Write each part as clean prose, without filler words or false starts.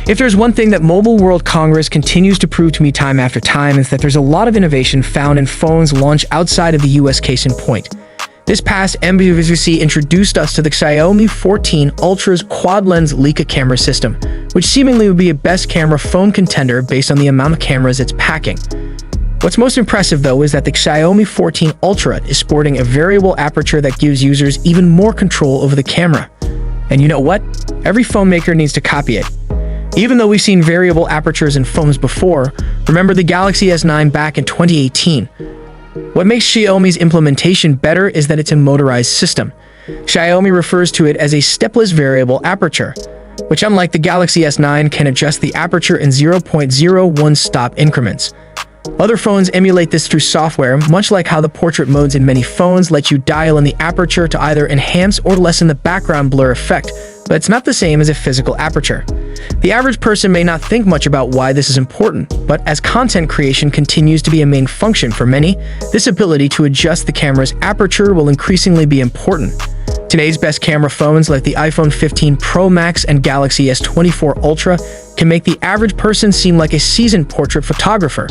If there's one thing that Mobile World Congress continues to prove to me time after time, is that there's a lot of innovation found in phones launched outside of the US. Case in point. This past MWC introduced us to the Xiaomi 14 Ultra's quad-lens Leica camera system, which seemingly would be a best camera phone contender based on the amount of cameras it's packing. What's most impressive though is that the Xiaomi 14 Ultra is sporting a variable aperture that gives users even more control over the camera. And you know what? Every phone maker needs to copy it. Even though we've seen variable apertures in phones before, remember the Galaxy S9 back in 2018. What makes Xiaomi's implementation better is that it's a motorized system. Xiaomi refers to it as a stepless variable aperture, which unlike the Galaxy S9 can adjust the aperture in 0.01 stop increments. Other phones emulate this through software, much like how the portrait modes in many phones let you dial in the aperture to either enhance or lessen the background blur effect, but it's not the same as a physical aperture. The average person may not think much about why this is important, but as content creation continues to be a main function for many, this ability to adjust the camera's aperture will increasingly be important. Today's best camera phones like the iPhone 15 Pro Max and Galaxy S24 Ultra can make the average person seem like a seasoned portrait photographer.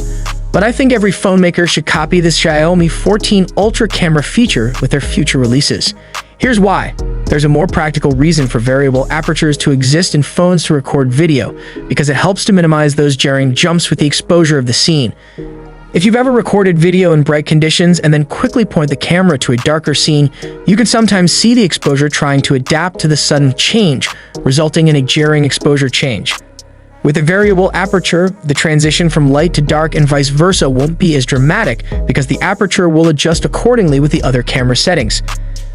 But I think every phone maker should copy this Xiaomi 14 Ultra camera feature with their future releases. Here's why. There's a more practical reason for variable apertures to exist in phones to record video, because it helps to minimize those jarring jumps with the exposure of the scene. If you've ever recorded video in bright conditions and then quickly point the camera to a darker scene, you can sometimes see the exposure trying to adapt to the sudden change, resulting in a jarring exposure change. With a variable aperture, the transition from light to dark and vice versa won't be as dramatic because the aperture will adjust accordingly with the other camera settings.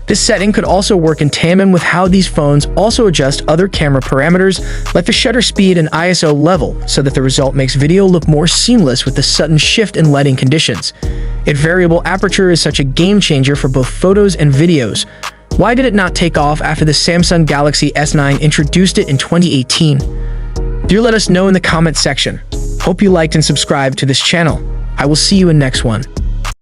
This setting could also work in tandem with how these phones also adjust other camera parameters like the shutter speed and ISO level, so that the result makes video look more seamless with the sudden shift in lighting conditions. Its variable aperture is such a game changer for both photos and videos. Why did it not take off after the Samsung Galaxy S9 introduced it in 2018? Do let us know in the comment section. Hope you liked and subscribed to this channel. I will see you in next one.